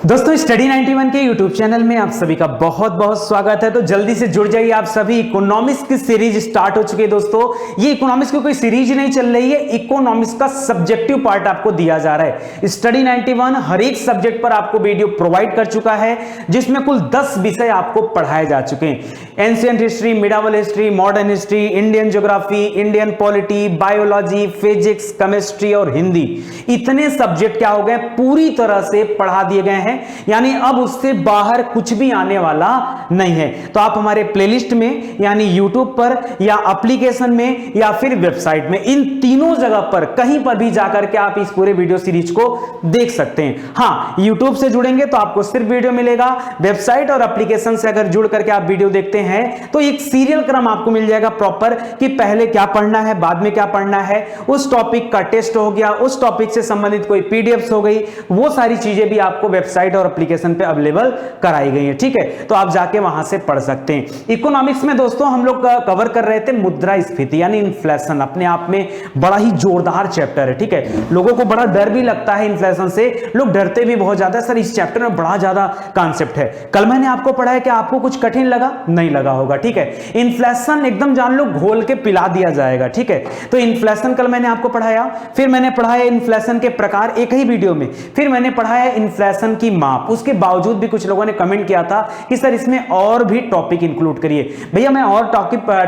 दोस्तों स्टडी 91 के YouTube channel में आप सभी का बहुत बहुत स्वागत है। तो जल्दी से जुड़ जाइए आप सभी। इकोनॉमिक्स की सीरीज स्टार्ट हो चुकी है दोस्तों। ये इकोनॉमिक्स की कोई सीरीज नहीं चल रही है, इकोनॉमिक्स का सब्जेक्टिव पार्ट आपको दिया जा रहा है। स्टडी 91 हर एक सब्जेक्ट पर आपको वीडियो प्रोवाइड कर चुका है, जिसमें कुल 10 विषय आपको पढ़ाए जा चुके हैं। Ancient history, medieval history, modern history, Indian geography, Indian polity, biology, physics, chemistry और हिंदी। इतने सब्जेक्ट क्या हो गए, पूरी तरह से पढ़ा दिए गए हैं, यानी अब उससे बाहर कुछ भी आने वाला नहीं है। तो आप हमारे प्लेलिस्ट में यानी YouTube पर या एप्लीकेशन में या फिर वेबसाइट में, इन तीनों जगह पर कहीं पर भी जाकर के आप इस पूरे वीडियो सीरीज को देख सकते हैं। हाँ, YouTube से जुड़ेंगे तो आपको सिर्फ वीडियो मिलेगा। वेबसाइट और एप्लीकेशन से अगर जुड़ करके आप वीडियो देखते हैं तो एक सीरियल क्रम आपको मिल जाएगा प्रॉपर, कि पहले क्या पढ़ना है, बाद में क्या पढ़ना है। उस टॉपिक का टेस्ट हो गया, उस टॉपिक से संबंधित कोई पीडीएफ हो गई, वो सारी चीजें भी आपको वेबसाइट और एप्लीकेशन पे अवेलेबल कराई गई है। ठीक है, तो आप जाके वहां से पढ़ सकते हैं। इकोनॉमिक्स में दोस्तों हम लोग कवर कर रहे थे मुद्रास्फीति यानी इन्फ्लेशन। अपने आप में बड़ा ही जोरदार चैप्टर है। ठीक है, लोगों को बड़ा डर भी लगता है इन्फ्लेशन से, लोग डरते भी बहुत ज्यादा। सर इस चैप्टर में बड़ा ज्यादा कॉन्सेप्ट है। कल मैंने आपको पढ़ाया कि आपको कुछ कठिन लगा? नहीं लगा होगा। ठीक है, इन्फ्लेशन एकदम जान लो घोल के पिला दिया जाएगा। ठीक है, तो इन्फ्लेशन कल मैंने आपको पढ़ाया, फिर मैंने पढ़ाया इन्फ्लेशन के प्रकार एक ही वीडियो में, फिर मैंने पढ़ाया इन्फ्लेशन की माप। उसके बावजूद भी कुछ लोगों ने कमेंट किया था कि सर इसमें और भी टॉपिक इंक्लूड करिए। भैया मैं और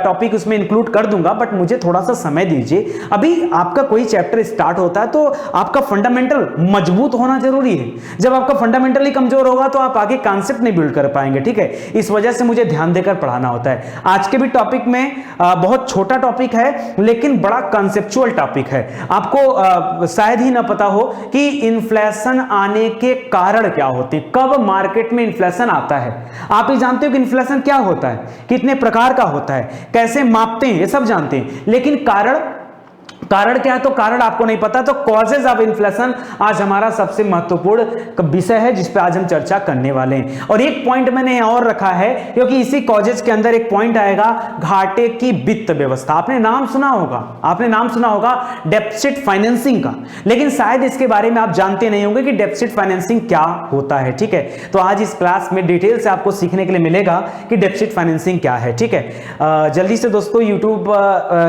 टॉपिक उसमें इंक्लूड कर दूंगा, बट मुझे थोड़ा सा समय दीजिए। अभी आपका कोई चैप्टर स्टार्ट होता है तो आपका फंडामेंटल मजबूत होना जरूरी है। जब आपका फंडामेंटल ही कमजोर होगा तो आप आगे कॉन्सेप्ट नहीं बिल्ड कर पाएंगे। ठीक है, इस वजह से मुझे ध्यान देकर पढ़ाना होता है। आज के भी टॉपिक में बहुत छोटा टॉपिक है लेकिन बड़ा कंसेप्चुअल टॉपिक है। आपको शायद ही ना पता हो कि इन्फ्लेशन आने के कारण क्या होते हैं, कब मार्केट में इन्फ्लेशन आता है। आप ही जानते हो कि इन्फ्लेशन क्या होता है, कितने प्रकार का होता है, कैसे मापते हैं, ये सब जानते हैं, लेकिन कारण क्या है तो कारण आपको नहीं पता। तो कॉजेज ऑफ इन्फ्लेशन आज हमारा सबसे महत्वपूर्ण विषय है, जिस पे आज हम चर्चा करने वाले हैं। और एक पॉइंट मैंने यहां और रखा है, क्योंकि इसी कॉजेज के अंदर एक पॉइंट आएगा घाटे की वित्त व्यवस्था। आपने नाम सुना होगा डेफिसिट फाइनेंसिंग का, लेकिन शायद इसके बारे में आप जानते नहीं होंगे कि डेफिसिट फाइनेंसिंग क्या होता है। ठीक है, तो आज इस क्लास में डिटेल से आपको सीखने के लिए मिलेगा कि डेफिसिट फाइनेंसिंग क्या है। ठीक है, जल्दी से दोस्तों यूट्यूब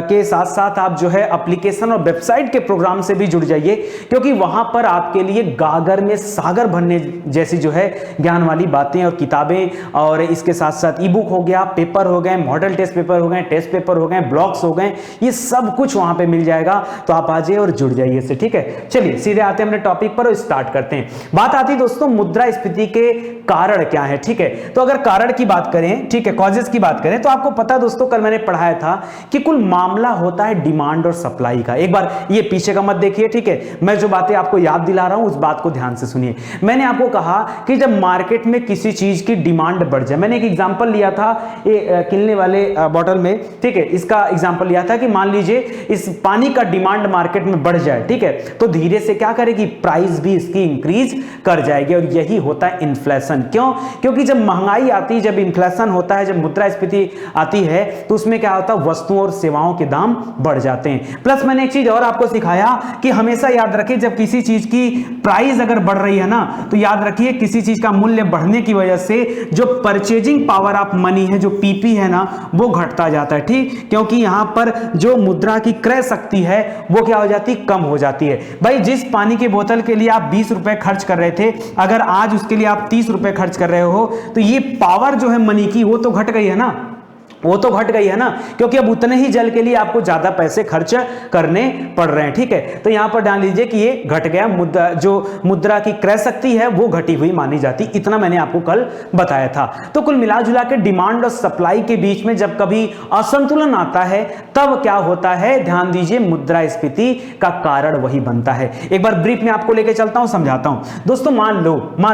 के साथ साथ आप जो है एप्लीकेशन और वेबसाइट के प्रोग्राम से भी जुड़ जाइए, क्योंकि वहां पर आपके लिए गागर में सागर भरने जैसी जो है ज्ञान वाली बातें और किताबें, और इसके साथ साथ ई बुक हो गया, पेपर हो गए, मॉडल टेस्ट पेपर हो गए, टेस्ट पेपर हो गए, ब्लॉग्स हो गए, ये सब कुछ वहां पे मिल जाएगा। तो आप आ जाइए और जुड़ जाइए इससे। ठीक है, चलिए सीधे आते हैं अपने टॉपिक पर और स्टार्ट करते हैं। बात आती है दोस्तों मुद्रास्फीति के कारण क्या है। ठीक है, तो अगर कारण की बात करें, ठीक है, कॉजेस की बात करें, तो आपको पता दोस्तों कल मैंने पढ़ाया था कि कुल मामला होता है डिमांड और सप्लाई का। एक बार ये पीछे का मत देखिए। ठीक है, मैं जो बातें आपको याद दिला रहा हूं उस बात को ध्यान से सुनिए। मैंने आपको कहा कि जब मार्केट में किसी चीज की डिमांड बढ़ जाए, मैंने एक एग्जांपल लिया था ये किलने वाले बॉटल में। ठीक है, इसका एग्जांपल लिया था कि मान लीजिए इस पानी का डिमांड मार्केट में बढ़ जाए, ठीक है, तो धीरे से क्या करेगी, प्राइस भी इसकी इंक्रीज कर जाएगी। और यही होता है इन्फ्लेशन। क्यों? क्योंकि जब महंगाई आती है, जब इन्फ्लेशन होता है, जब मुद्रास्फीति आती है, तो उसमें क्या होता है, वस्तुओं और सेवाओं के दाम बढ़ जाते हैं। प्लस मैंने एक चीज और आपको सिखाया कि हमेशा याद रखिए, जब किसी चीज की प्राइस अगर बढ़ रही है ना, तो याद रखिए किसी चीज का मूल्य बढ़ने की वजह से जो परचेजिंग पावर ऑफ मनी है, जो पीपी है ना, वो घटता जाता है। ठीक, क्योंकि यहां पर जो मुद्रा की क्रय शक्ति है वो क्या हो जाती है, कम हो जाती है। भाई जिस पानी की बोतल के लिए आप 20 रुपए खर्च कर रहे थे, अगर आज उसके लिए आप 30 रुपए खर्च कर रहे हो, तो ये पावर जो है मनी की वो तो घट गई है ना, वो तो घट गई है ना, क्योंकि अब उतने ही जल के लिए आपको ज्यादा पैसे खर्च करने पड़ रहे हैं। ठीक है, तो यहां पर डाल लीजिए कि ये घट गया, जो मुद्रा की क्रय शक्ति है वो घटी हुई मानी जाती। इतना मैंने आपको कल बताया था। तो कुल मिला जुला के डिमांड और सप्लाई के बीच में जब कभी असंतुलन आता है, तब क्या होता है, ध्यान दीजिए, मुद्रास्फीति का कारण वही बनता है। एक बार ब्रीफ में आपको लेके चलता हूं, समझाता हूं। दोस्तों मान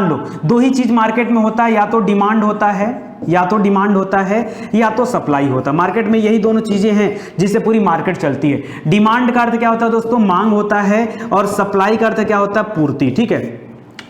लो दो ही चीज मार्केट में होता है, या तो डिमांड होता है या तो सप्लाई होता है। मार्केट में यही दोनों चीजें हैं जिससे पूरी मार्केट चलती है। डिमांड का अर्थ क्या होता है दोस्तों, मांग होता है, और सप्लाई का अर्थ क्या होता है, पूर्ति। ठीक है,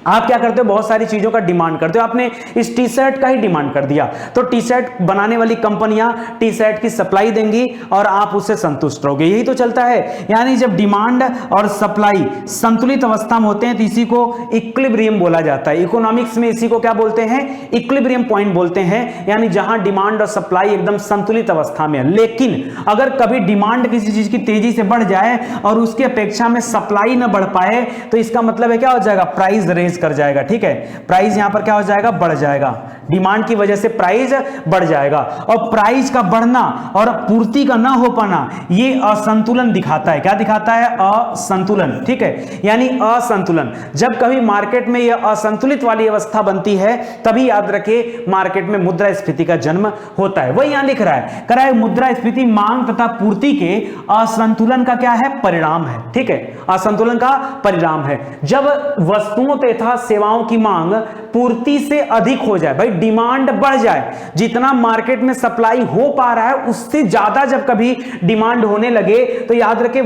आप क्या करते हो, बहुत सारी चीजों का डिमांड करते हो। आपने इस टी शर्ट का ही डिमांड कर दिया, तो टी शर्ट बनाने वाली कंपनियां टी शर्ट की सप्लाई देंगी और आप उससे संतुष्ट रहोगे। यही तो चलता है। यानी जब डिमांड और सप्लाई संतुलित अवस्था में होते हैं तो इसी को इक्विलिब्रियम बोला जाता है। इकोनॉमिक्स में इसी को क्या बोलते हैं, इक्विलिब्रियम पॉइंट बोलते हैं। यानी जहां डिमांड और सप्लाई एकदम संतुलित अवस्था में है। लेकिन अगर कभी डिमांड किसी चीज की तेजी से बढ़ जाए और उसकी अपेक्षा में सप्लाई ना बढ़ पाए, तो इसका मतलब है क्या हो जाएगा, प्राइस रेज कर जाएगा। ठीक है, प्राइस यहां पर क्या हो जाएगा, बढ़ जाएगा। डिमांड की वजह से प्राइस बढ़ जाएगा, और प्राइस का बढ़ना और पूर्ति का ना हो पाना ये असंतुलन दिखाता है। क्या दिखाता है, असंतुलन। ठीक है, यानी असंतुलन। जब कभी मार्केट में यह असंतुलित वाली अवस्था बनती है, तभी याद रखिए मार्केट में मुद्रास्फीति का जन्म होता है। वही यहां लिख रहा है, कह रहा है मुद्रास्फीति मांग तथा पूर्ति के असंतुलन का क्या है, परिणाम है। ठीक है, असंतुलन का परिणाम है। जब वस्तुओं तथा सेवाओं की मांग पूर्ति से अधिक हो जाए, भाई डिमांड बढ़ जाए, जितना मार्केट में सप्लाई हो पा रहा है उससे ज्यादा जब कभी डिमांड होने लगे, तो याद रखें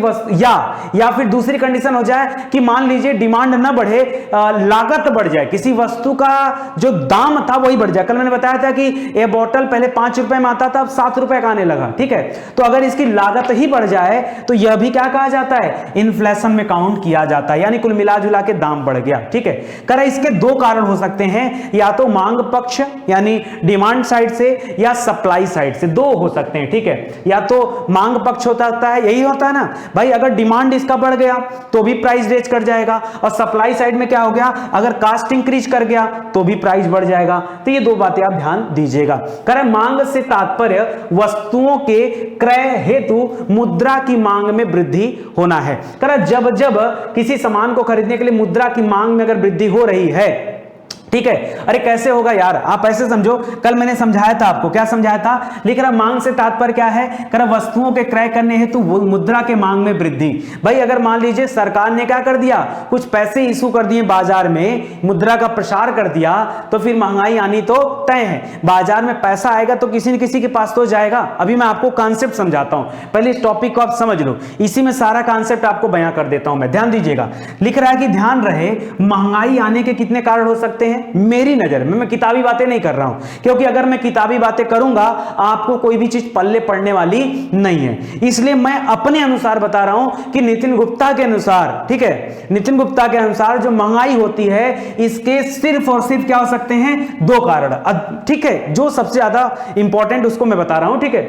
या फिर दूसरी कंडीशन हो जाए कि मान लीजिए डिमांड ना बढ़े, लागत बढ़ जाए, किसी वस्तु का जो दाम था वही बढ़ जाए। कल मैंने बताया था कि ये बोतल पहले 5 रुपए में आता था, अब 7 रुपए का आने लगा। ठीक है, तो अगर इसकी लागत ही बढ़ जाए तो यह भी क्या कहा जाता है, इन्फ्लेशन में काउंट किया जाता है। यानी कुल मिला जुला के दाम बढ़ गया। ठीक है, कह रहा इसके दो कारण हो सकते हैं, या तो मांग पक्ष यानी डिमांड साइड से, या सप्लाई साइड से, दो हो सकते हैं। ठीक है, या तो मांग पक्ष होता है, यही होता है ना भाई, अगर डिमांड इसका बढ़ गया तो भी प्राइस रेज कर जाएगा, और सप्लाई साइड में क्या हो गया, अगर कास्ट इंक्रीज कर गया तो भी प्राइस बढ़ जाएगा। तो ये दो बातें आप ध्यान दीजिएगा। कह रहा मांग से तात्पर्य वस्तुओं के क्रय हेतु मुद्रा की मांग में वृद्धि होना है। कह रहा जब जब किसी सामान को खरीदने के लिए मुद्रा की मांग में अगर वृद्धि हो रही है, ठीक है, अरे कैसे होगा यार, आप ऐसे समझो, कल मैंने समझाया था आपको, क्या समझाया था, लिख रहा मांग से तात्पर्य क्या है, कह रहा वस्तुओं के क्रय करने हेतु मुद्रा के मांग में वृद्धि। भाई अगर मान लीजिए सरकार ने क्या कर दिया, कुछ पैसे इशू कर दिए बाजार में, मुद्रा का प्रसार कर दिया, तो फिर महंगाई आनी तो तय है। बाजार में पैसा आएगा तो किसी न किसी के पास तो जाएगा। अभी मैं आपको कॉन्सेप्ट समझाता हूं, पहले इस टॉपिक को आप समझ लो, इसी में सारा कॉन्सेप्ट आपको बयां कर देता हूं मैं, ध्यान दीजिएगा। लिख रहा है कि ध्यान रहे महंगाई आने के कितने कारण हो सकते हैं मेरी नजर में, मैं किताबी बातें नहीं कर रहा हूं, क्योंकि अगर मैं किताबी बातें करूंगा आपको कोई भी चीज पल्ले पड़ने वाली नहीं है। इसलिए मैं अपने अनुसार बता रहा हूं कि नितिन गुप्ता के अनुसार, ठीक है, नितिन गुप्ता के अनुसार जो महंगाई होती है इसके सिर्फ और सिर्फ क्या हो सकते हैं, दो कारण। ठीक है, जो सबसे ज्यादा इंपॉर्टेंट उसको मैं बता रहा हूं। ठीक है,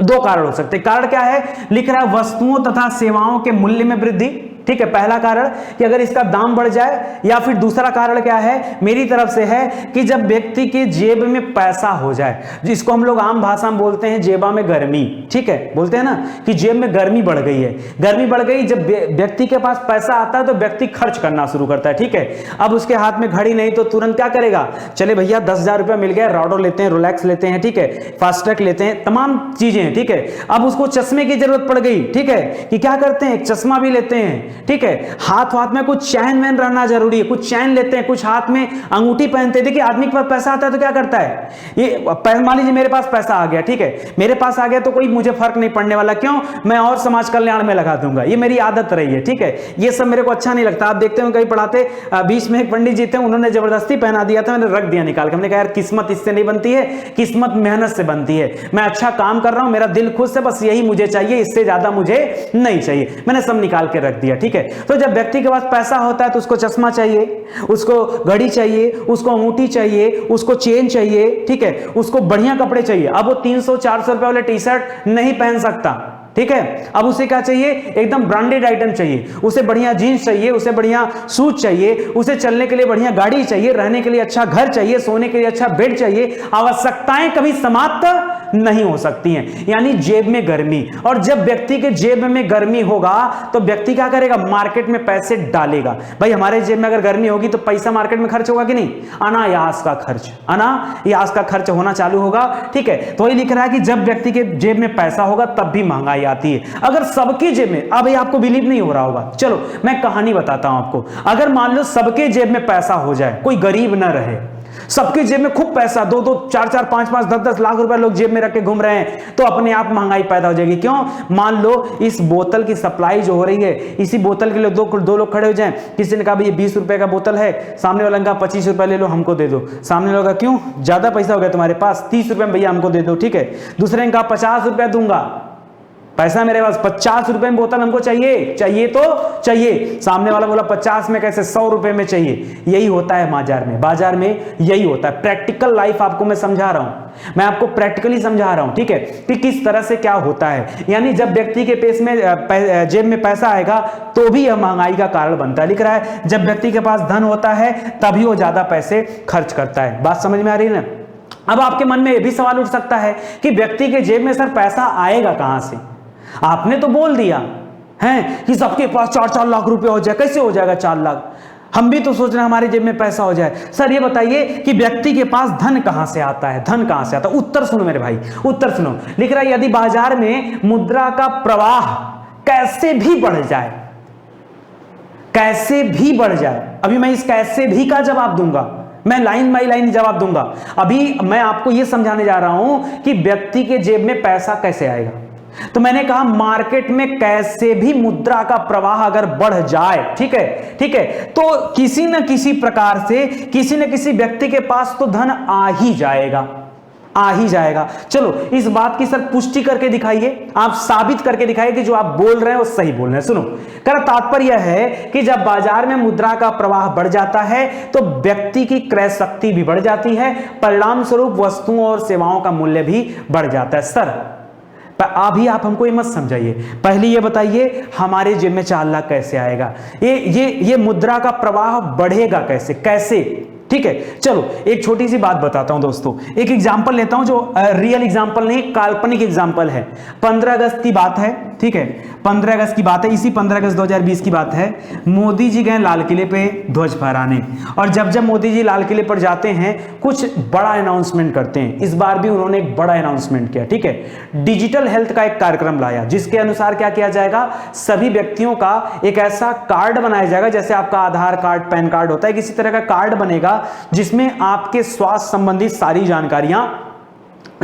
दो कारण हो सकते हैं। कारण क्या है, लिख रहा है वस्तुओं तथा सेवाओं के मूल्य में वृद्धि। ठीक है, पहला कारण कि अगर इसका दाम बढ़ जाए, या फिर दूसरा कारण क्या है मेरी तरफ से है कि जब व्यक्ति के जेब में पैसा हो जाए, जिसको हम लोग आम भाषा में बोलते हैं जेबा में गर्मी। ठीक है, बोलते हैं ना कि जेब में गर्मी बढ़ गई है, गर्मी बढ़ गई। जब व्यक्ति के पास पैसा आता है तो व्यक्ति खर्च करना शुरू करता है। ठीक है, अब उसके हाथ में घड़ी नहीं तो तुरंत क्या करेगा, चले भैया 10,000 रुपया मिल गया, रॉडो लेते हैं, रोलेक्स लेते हैं, ठीक है, फास्ट्रैक लेते हैं, तमाम चीजें हैं। ठीक है, अब उसको चश्मे की जरूरत पड़ गई, ठीक है, कि क्या करते हैं, एक चश्मा भी लेते हैं। ठीक है, हाथ में कुछ चैन वैन रहना जरूरी है, कुछ चैन लेते हैं, कुछ हाथ में अंगूठी पहनते हैं। देखिए आदमी के पास पैसा आता है तो क्या करता है, ये मान लीजिए मेरे पास पैसा आ गया, ठीक है, मेरे पास आ गया तो कोई मुझे फर्क नहीं पड़ने वाला, क्यों, मैं और समाज कल्याण में लगा दूंगा, ये मेरी आदत रही है। ठीक है, ये सब मेरे को अच्छा नहीं लगता। आप देखते हो कहीं पढ़ाते, बीच में एक पंडित जी थे, उन्होंने जबरदस्ती पहना दिया था, मैंने रख दिया निकाल के। हमने कहा यार किस्मत इससे नहीं बनती है, किस्मत मेहनत से बनती है। मैं अच्छा काम कर रहा हूं, मेरा दिल खुश है, बस यही मुझे चाहिए, इससे ज्यादा मुझे नहीं चाहिए। मैंने सब निकाल के रख दिया। ठीक है, तो जब व्यक्ति के पास पैसा होता है तो उसको चश्मा चाहिए, उसको घड़ी चाहिए, उसको अंगूठी चाहिए, उसको चेन चाहिए, ठीक है, उसको बढ़िया कपड़े चाहिए। अब वो 300-400 रुपए वाले टी शर्ट नहीं पहन सकता। ठीक है, अब उसे क्या चाहिए, एकदम ब्रांडेड आइटम चाहिए, उसे बढ़िया जीन्स चाहिए, उसे बढ़िया सूट चाहिए, उसे चलने के लिए बढ़िया गाड़ी चाहिए, रहने के लिए अच्छा घर चाहिए, सोने के लिए अच्छा बेड चाहिए। आवश्यकताएं कभी समाप्त नहीं हो सकती हैं, यानी जेब में गर्मी। और जब व्यक्ति के जेब में गर्मी होगा तो व्यक्ति क्या करेगा, मार्केट में पैसे डालेगा। भाई हमारे जेब में अगर गर्मी होगी तो पैसा मार्केट में खर्च होगा कि नहीं, अनायास का खर्च, अनायास का खर्च होना चालू होगा। ठीक है, तो ये लिख रहा है कि जब व्यक्ति के जेब में पैसा होगा तब भी महंगाई आती है। अगर सबके जेब में, अब ये आपको बिलीव नहीं हो रहा होगा, चलो मैं कहानी बताता हूं आपको। अगर मान लो सबके जेब में पैसा हो जाए, कोई गरीब ना रहे, सबके जेब में खूब पैसा, 2-2, 4-4, 5-5, 10-10 लाख रुपए लोग जेब में रख के घूम रहे हैं, तो अपने आप महंगाई पैदा हो जाएगी। क्यों? मान लो इस बोतल की सप्लाई जो हो रही है, इसी बोतल के लिए दो लोग खड़े हो जाएं, किसी ने कहा भाई ये 20 रुपए का बोतल है, सामने वाला ने कहा 25 रुपए ले लो हमको दे दो, सामने वाला क्यों ज्यादा पैसा हो गया तुम्हारे पास, 30 रुपए में भैया हमको दे दो, ठीक है। दूसरे ने कहा 50 रुपया दूंगा, पैसा मेरे पास 50 रुपए में बोतल हमको चाहिए तो चाहिए, सामने वाला बोला 50 में कैसे, 100 रुपए में चाहिए। यही होता है बाजार में यही होता है। प्रैक्टिकल लाइफ आपको मैं समझा रहा हूं, मैं आपको प्रैक्टिकली समझा रहा हूं, ठीक है, कि किस तरह से क्या होता है। यानी जब व्यक्ति के पेस में जेब में पैसा आएगा तो भी यह महंगाई का कारण बनता है। लिख रहा है जब व्यक्ति के पास धन होता है तभी वो ज्यादा पैसे खर्च करता है। बात समझ में आ रही है ना? अब आपके मन में यह भी सवाल उठ सकता है कि व्यक्ति के जेब में सर पैसा आएगा कहां से? आपने तो बोल दिया है कि सबके पास 4-4 लाख रुपए हो जाए, कैसे हो जाएगा 4 लाख? हम भी तो सोच रहे हैं हमारे जेब में पैसा हो जाए। सर ये बताइए कि व्यक्ति के पास धन कहां से आता है? धन कहां से आता है? उत्तर सुनो मेरे भाई, उत्तर सुनो। लिख रहा है यदि बाजार में मुद्रा का प्रवाह कैसे भी बढ़ जाए, कैसे भी बढ़ जाए, अभी मैं इस कैसे भी का जवाब दूंगा, मैं लाइन बाई लाइन जवाब दूंगा। अभी मैं आपको यह समझाने जा रहा हूं कि व्यक्ति के जेब में पैसा कैसे आएगा। तो मैंने कहा मार्केट में कैसे भी मुद्रा का प्रवाह अगर बढ़ जाए, ठीक है, तो किसी न किसी प्रकार से किसी न किसी व्यक्ति के पास तो धन आ ही जाएगा। चलो इस बात की सर पुष्टि करके दिखाइए, आप साबित करके दिखाइए कि जो आप बोल रहे हैं वो सही बोल रहे हैं। सुनो, कर तात्पर्य है कि जब बाजार में मुद्रा का प्रवाह बढ़ जाता है तो व्यक्ति की क्रय शक्ति भी बढ़ जाती है, परिणाम स्वरूप वस्तुओं और सेवाओं का मूल्य भी बढ़ जाता है। सर अभी आप हमको ये मत समझाइए, पहले ये बताइए हमारे जेब में 4 लाख कैसे आएगा? ये मुद्रा का प्रवाह बढ़ेगा कैसे? ठीक है, चलो एक छोटी सी बात बताता हूं दोस्तों, एक एग्जांपल लेता हूं जो रियल एग्जांपल नहीं, काल्पनिक एग्जांपल है। 15 अगस्त की बात है, ठीक है, 15 अगस्त की बात है, इसी 15 अगस्त 2020 की बात है। मोदी जी गए लाल किले पे ध्वज फहराने, और जब मोदी जी लाल किले पर जाते हैं कुछ बड़ा अनाउंसमेंट करते हैं। इस बार भी उन्होंने एक बड़ा अनाउंसमेंट किया, ठीक है, डिजिटल हेल्थ का एक कार्यक्रम लाया, जिसके अनुसार क्या किया जाएगा, सभी व्यक्तियों का एक ऐसा कार्ड बनाया जाएगा, जैसे आपका आधार कार्ड, पैन कार्ड होता है, किसी तरह का कार्ड बनेगा जिसमें आपके स्वास्थ्य संबंधी सारी जानकारियां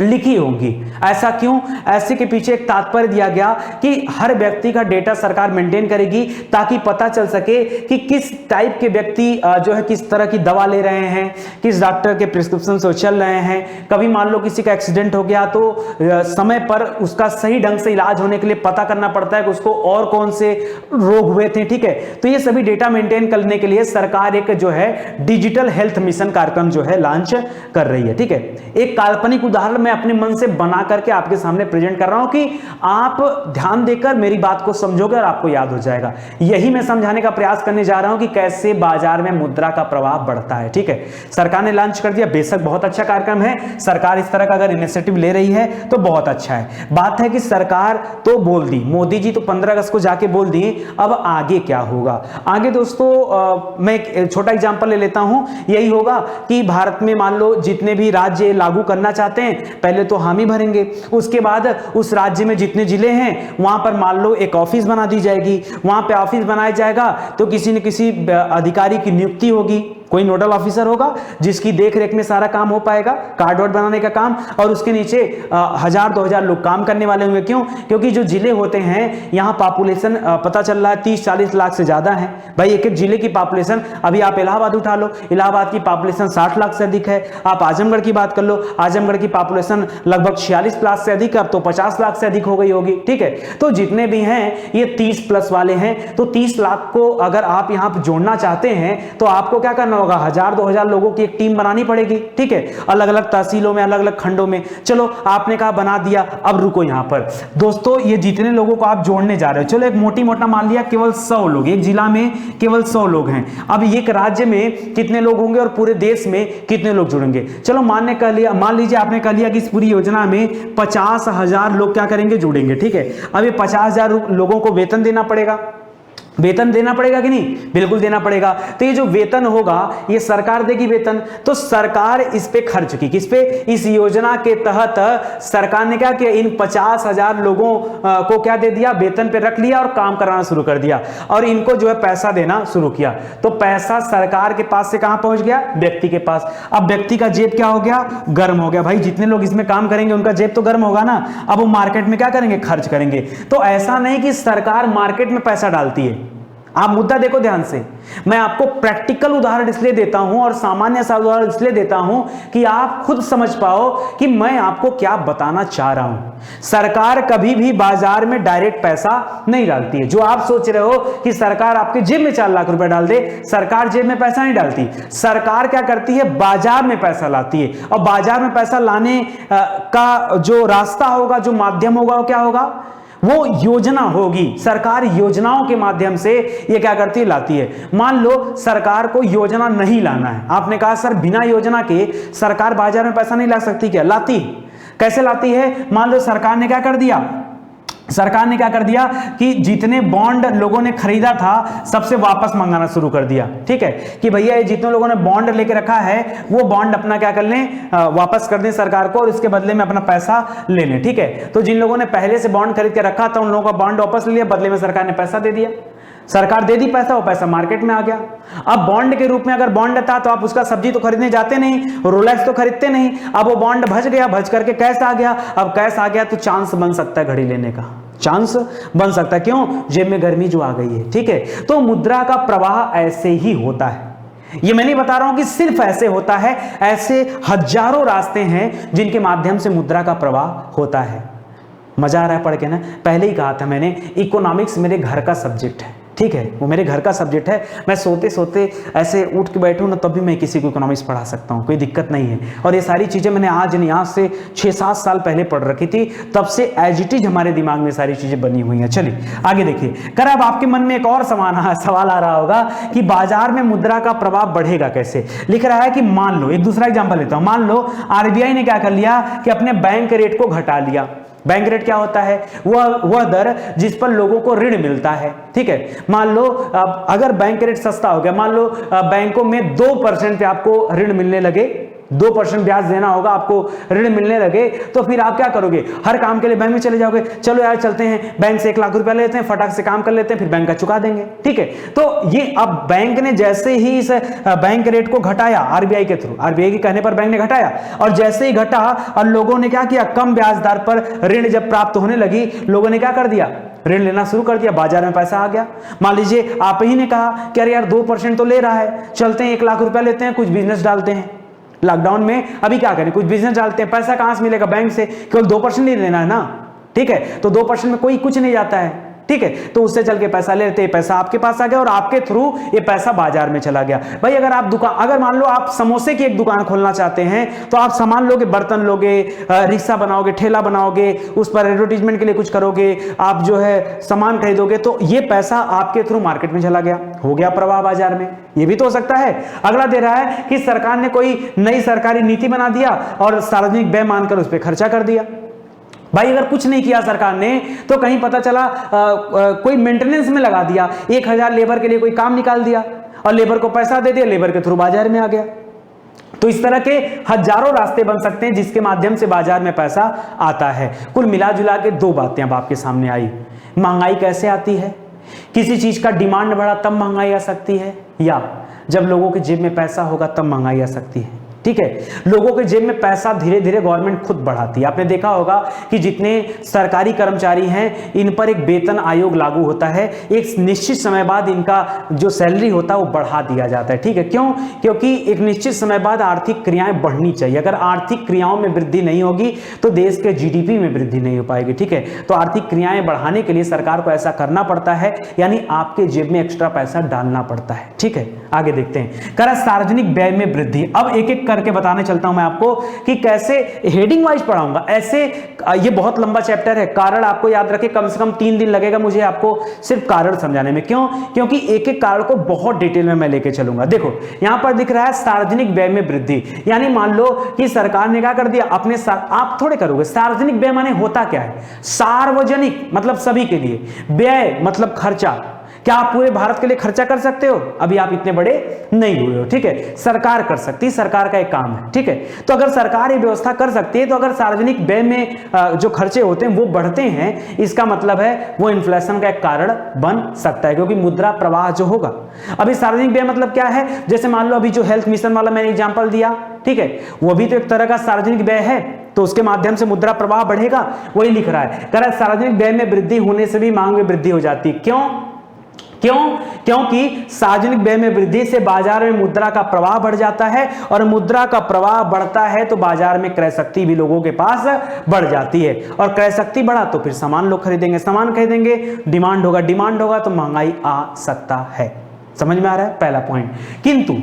लिखी होंगी। ऐसा क्यों? ऐसे के पीछे एक तात्पर्य दिया गया कि हर व्यक्ति का डेटा सरकार मेंटेन करेगी, ताकि पता चल सके कि किस टाइप के व्यक्ति जो है किस तरह की दवा ले रहे हैं, किस डॉक्टर के प्रिस्क्रिप्शन से चल रहे हैं। कभी मान लो किसी का एक्सीडेंट हो गया तो समय पर उसका सही ढंग से इलाज होने के लिए पता करना पड़ता है कि उसको और कौन से रोग हुए थे, ठीक है। तो ये सभी डेटा मेंटेन करने के लिए सरकार एक जो है डिजिटल हेल्थ मिशन कार्यक्रम जो है लॉन्च कर रही है, ठीक है। एक काल्पनिक उदाहरण मैं अपने मन से बना करके आपके सामने प्रेजेंट कर रहा हूं कि आप ध्यान देकर मेरी बात को समझोगे और आपको याद हो जाएगा। यही मैं समझाने का प्रयास करने जा रहा हूं कि कैसे बाजार में मुद्रा का प्रवाह बढ़ता है, ठीक है। सरकार ने लॉन्च कर दिया, बेशक बहुत अच्छा कार्यक्रम है, सरकार इस तरह का अगर इनिशिएटिव ले रही है तो बहुत अच्छा है। बात है कि सरकार तो बोल दी, मोदी जी तो 15 अगस्त को जाके बोल दिए, अब आगे क्या होगा? आगे दोस्तों मैं एक छोटा एग्जांपल ले लेता हूं, यही होगा कि भारत में मान लो जितने भी राज्य लागू करना चाहते हैं, पहले तो हामी भरेंगे, उसके बाद उस राज्य में जितने जिले हैं वहां पर मान लो एक ऑफिस बना दी जाएगी। वहां पे ऑफिस बनाया जाएगा तो किसी न किसी अधिकारी की नियुक्ति होगी, कोई नोडल ऑफिसर होगा जिसकी देखरेख में सारा काम हो पाएगा, कार्ड वर्ड बनाने का काम, और उसके नीचे 1000-2000 लोग काम करने वाले होंगे। क्यों? क्योंकि जो जिले होते हैं यहां पॉपुलेशन पता चल रहा है 30-40 लाख से ज्यादा है। भाई एक एक जिले की पॉपुलेशन, अभी आप इलाहाबाद उठा लो, इलाहाबाद की पॉपुलेशन 60 लाख से अधिक है। आप आजमगढ़ की बात कर लो, आजमगढ़ की पॉपुलेशन लगभग 46 लाख से अधिक, अब तो 50 लाख से अधिक हो गई होगी, ठीक है। तो जितने भी हैं ये 30+ वाले हैं, तो 30 लाख को अगर आप यहां पर जोड़ना चाहते हैं तो आपको क्या करना होगा? 1000-2000 लोगों की एक टीम बनानी पड़ेगी, ठीक है, अलग अलग तहसीलों में, अलग अलग खंडों में। चलो आपने कहा बना दिया, अब रुको यहां पर दोस्तों, ये जितने लोगों को आप जोड़ने जा रहे हो, चलो एक मोटी मोटा मान लिया केवल 100 लोग, एक जिला में केवल 100 लोग हैं। अब एक राज्य में कितने लोग होंगे और पूरे देश में कितने लोग जुड़ेंगे? चलो मान लीजिए आपने कह लिया कि इस पूरी योजना में 50,000 लोग क्या करेंगे? जुड़ेंगे, ठीक है। अब ये 50,000 लोगों को वेतन देना पड़ेगा, वेतन देना पड़ेगा कि नहीं? बिल्कुल देना पड़ेगा। तो ये जो वेतन होगा ये सरकार देगी वेतन, तो सरकार इस पे खर्च की, किस पे? इस योजना के तहत सरकार ने क्या किया, इन 50,000 लोगों को क्या दे दिया, वेतन पे रख लिया और काम कराना शुरू कर दिया और इनको जो है पैसा देना शुरू किया। तो पैसा सरकार के पास से कहां पहुंच गया? व्यक्ति के पास। अब व्यक्ति का जेब क्या हो गया? गर्म हो गया। भाई जितने लोग इसमें काम करेंगे उनका जेब तो गर्म होगा ना, अब वो मार्केट में क्या करेंगे? खर्च करेंगे। तो ऐसा नहीं कि सरकार मार्केट में पैसा डालती है। आप मुद्दा देखो ध्यान से, मैं आपको प्रैक्टिकल उदाहरण इसलिए देता हूं और सामान्य सा उदाहरण इसलिए देता हूं कि आप खुद समझ पाओ कि मैं आपको क्या बताना चाह रहा हूं। सरकार कभी भी बाजार में डायरेक्ट पैसा नहीं डालती है। जो आप सोच रहे हो कि सरकार आपके जेब में 4 लाख रुपए डाल दे, सरकार जेब में पैसा नहीं डालती। सरकार क्या करती है? बाजार में पैसा लाती है और बाजार में पैसा लाने का जो रास्ता होगा, जो माध्यम होगा, वो क्या होगा? वो योजना होगी। सरकार योजनाओं के माध्यम से ये क्या करती है? लाती है। मान लो सरकार को योजना नहीं लाना है, आपने कहा सर बिना योजना के सरकार बाजार में पैसा नहीं ला सकती क्या? लाती। कैसे लाती है? मान लो सरकार ने क्या कर दिया, सरकार ने क्या कर दिया कि जितने बॉन्ड लोगों ने खरीदा था सबसे वापस मंगाना शुरू कर दिया। ठीक है कि भैया ये जितने लोगों ने बॉन्ड लेके रखा है वो बॉन्ड अपना क्या कर लें, वापस कर दें सरकार को और इसके बदले में अपना पैसा ले लें। ठीक है, तो जिन लोगों ने पहले से बॉन्ड खरीद के रखा था उन लोगों का बॉन्ड वापस लिया, बदले में सरकार ने पैसा दे दिया। सरकार दे दी पैसा, वो पैसा मार्केट में आ गया। अब बॉन्ड के रूप में अगर बॉन्ड था तो आप उसका सब्जी तो खरीदने जाते नहीं, रोलेक्स तो खरीदते नहीं। अब वो बॉन्ड भज गया, भज करके कैश आ गया। अब कैश आ गया तो चांस बन सकता है घड़ी लेने का, चांस बन सकता है। क्यों? जेब में गर्मी जो आ गई है। ठीक है, तो मुद्रा का प्रवाह ऐसे ही होता है। ये मैं नहीं बता रहा हूं कि सिर्फ ऐसे होता है, ऐसे हजारों रास्ते हैं जिनके माध्यम से मुद्रा का प्रवाह होता है। मजा आ रहा है पढ़ के ना? पहले ही कहा था मैंने, इकोनॉमिक्स मेरे घर का सब्जेक्ट है। ठीक है, वो मेरे घर का सब्जेक्ट है। मैं सोते सोते ऐसे उठ के बैठूं ना तब भी मैं किसी को इकोनॉमिक्स पढ़ा सकता हूं, कोई दिक्कत नहीं है। और ये सारी चीजें मैंने आज नहीं, आज से 6-7 साल पहले पढ़ रखी थी, तब से एज इट इज हमारे दिमाग में सारी चीजें बनी हुई हैं। चलिए आगे देखिए। कर अब आपके मन में एक और सवाल आ रहा होगा कि बाजार में मुद्रा का प्रभाव बढ़ेगा कैसे। लिख रहा है कि मान लो, एक दूसरा एग्जाम्पल लेता हूं, मान लो आरबीआई ने क्या कर लिया कि अपने बैंक रेट को घटा लिया। बैंक रेट क्या होता है? वह दर जिस पर लोगों को ऋण मिलता है। ठीक है, मान लो अगर बैंक रेट सस्ता हो गया, मान लो बैंकों में 2% पे आपको ऋण मिलने लगे, 2% ब्याज देना होगा, आपको ऋण मिलने लगे, तो फिर आप क्या करोगे? हर काम के लिए बैंक में चले जाओगे। चलो यार चलते हैं, बैंक से 1 लाख रुपया लेते हैं, फटाक से काम कर लेते हैं, फिर बैंक का चुका देंगे। ठीक है, तो ये अब बैंक ने जैसे ही इस बैंक रेट को घटाया आरबीआई के थ्रू, आरबीआई के कहने पर बैंक ने घटाया, और जैसे ही घटा और लोगों ने क्या किया, कम ब्याज दर पर ऋण जब प्राप्त होने लगी, लोगों ने क्या कर दिया? ऋण लेना शुरू कर दिया, बाजार में पैसा आ गया। मान लीजिए आप ही ने कहा कि अरे यार 2% तो ले रहा है, चलते हैं 1 लाख रुपया लेते हैं, कुछ बिजनेस डालते हैं। लॉकडाउन में अभी क्या करें, कुछ बिजनेस डालते हैं, पैसा कहां से मिलेगा? बैंक से। केवल 2% नहीं लेना है ना। ठीक है, तो 2% में कोई कुछ नहीं जाता है। ठीक है, तो उससे चल के पैसा लेते हैं, पैसा आपके पास आ गया और आपके थ्रू ये पैसा बाजार में चला गया। भाई अगर आप अगर मान लो आप समोसे की एक दुकान खोलना चाहते हैं, तो आप सामान लोगे, बर्तन लोगे, रिक्शा बनाओगे, ठेला बनाओगे, उस पर एडवर्टीजमेंट के लिए कुछ करोगे, आप जो है सामान खरीदोगे, तो ये पैसा आपके थ्रू मार्केट में चला गया, हो गया प्रवाह बाजार में। ये भी तो हो सकता है। अगला दे रहा है कि सरकार ने कोई नई सरकारी नीति बना दिया और सार्वजनिक व्यय मानकर उस पर खर्चा कर दिया। भाई अगर कुछ नहीं किया सरकार ने, तो कहीं पता चला कोई मेंटेनेंस में लगा दिया, 1000 लेबर के लिए कोई काम निकाल दिया और लेबर को पैसा दे दिया, लेबर के थ्रू बाजार में आ गया। तो इस तरह के हजारों रास्ते बन सकते हैं जिसके माध्यम से बाजार में पैसा आता है। कुल मिला जुला के 2 बातें अब आपके सामने आई। महंगाई कैसे आती है? किसी चीज का डिमांड बढ़ा तब महंगाई आ सकती है, या जब लोगों के जेब में पैसा होगा तब महंगाई आ सकती है। ठीक है, लोगों के जेब में पैसा धीरे धीरे गवर्नमेंट खुद बढ़ाती है। आपने देखा होगा कि जितने सरकारी कर्मचारी हैं इन पर एक वेतन आयोग लागू होता है, एक निश्चित समय बाद इनका जो सैलरी होता है वो बढ़ा दिया जाता है। ठीक है, क्यों? क्योंकि एक निश्चित समय बाद आर्थिक क्रियाएं बढ़नी चाहिए। अगर आर्थिक क्रियाओं में वृद्धि नहीं होगी तो देश के जीडीपी में वृद्धि नहीं हो पाएगी। ठीक है, तो आर्थिक क्रियाएं बढ़ाने के लिए सरकार को ऐसा करना पड़ता है, यानी आपके जेब में एक्स्ट्रा पैसा डालना पड़ता है। ठीक है, आगे देखते हैं। करा सार्वजनिक व्यय में वृद्धि। अब एक एक करके बताने चलता हूं मैं आपको कि कैसे, हेडिंग वाइज पढ़ाऊंगा ऐसे। ये बहुत लंबा चैप्टर है, कारण आपको याद रखे, कम से कम 3 दिन लगेगा मुझे आपको सिर्फ कारण समझाने में। क्यों? क्योंकि एक एक कारण को बहुत डिटेल में मैं लेके चलूंगा। देखो यहां पर दिख रहा है सार्वजनिक व्यय में वृद्धि, यानी मान लो कि सरकार ने क्या कर दिया अपने आप थोड़े करोगे। सार्वजनिक व्यय माने होता क्या है? सार्वजनिक मतलब सभी के लिए, व्यय मतलब खर्चा, क्या आप पूरे भारत के लिए खर्चा कर सकते हो? अभी आप इतने बड़े नहीं हुए हो, ठीक है। सरकार कर सकती है, सरकार का एक काम है, ठीक है। तो अगर सरकार ये व्यवस्था कर सकती है, तो अगर सार्वजनिक व्यय में जो खर्चे होते हैं वो बढ़ते हैं, इसका मतलब है वो इन्फ्लेशन का एक कारण बन सकता है, क्योंकि मुद्रा प्रवाह जो होगा। अभी सार्वजनिक व्यय मतलब क्या है? जैसे मान लो अभी जो हेल्थ मिशन वाला मैंने एग्जांपल दिया, ठीक है, वो भी तो एक तरह का सार्वजनिक व्यय है, तो उसके माध्यम से मुद्रा प्रवाह बढ़ेगा, वही लिख रहा है। कह रहा है सार्वजनिक व्यय में वृद्धि होने से भी मांग में वृद्धि हो जाती है। क्योंकि सार्वजनिक व्यय में वृद्धि से बाजार में मुद्रा का प्रवाह बढ़ जाता है, और मुद्रा का प्रवाह बढ़ता है तो बाजार में क्रय शक्ति भी लोगों के पास बढ़ जाती है, और क्रय शक्ति बढ़ा तो फिर सामान लोग खरीदेंगे, सामान खरीदेंगे, डिमांड होगा तो महंगाई आ सकता है। समझ में आ रहा है पहला पॉइंट। किंतु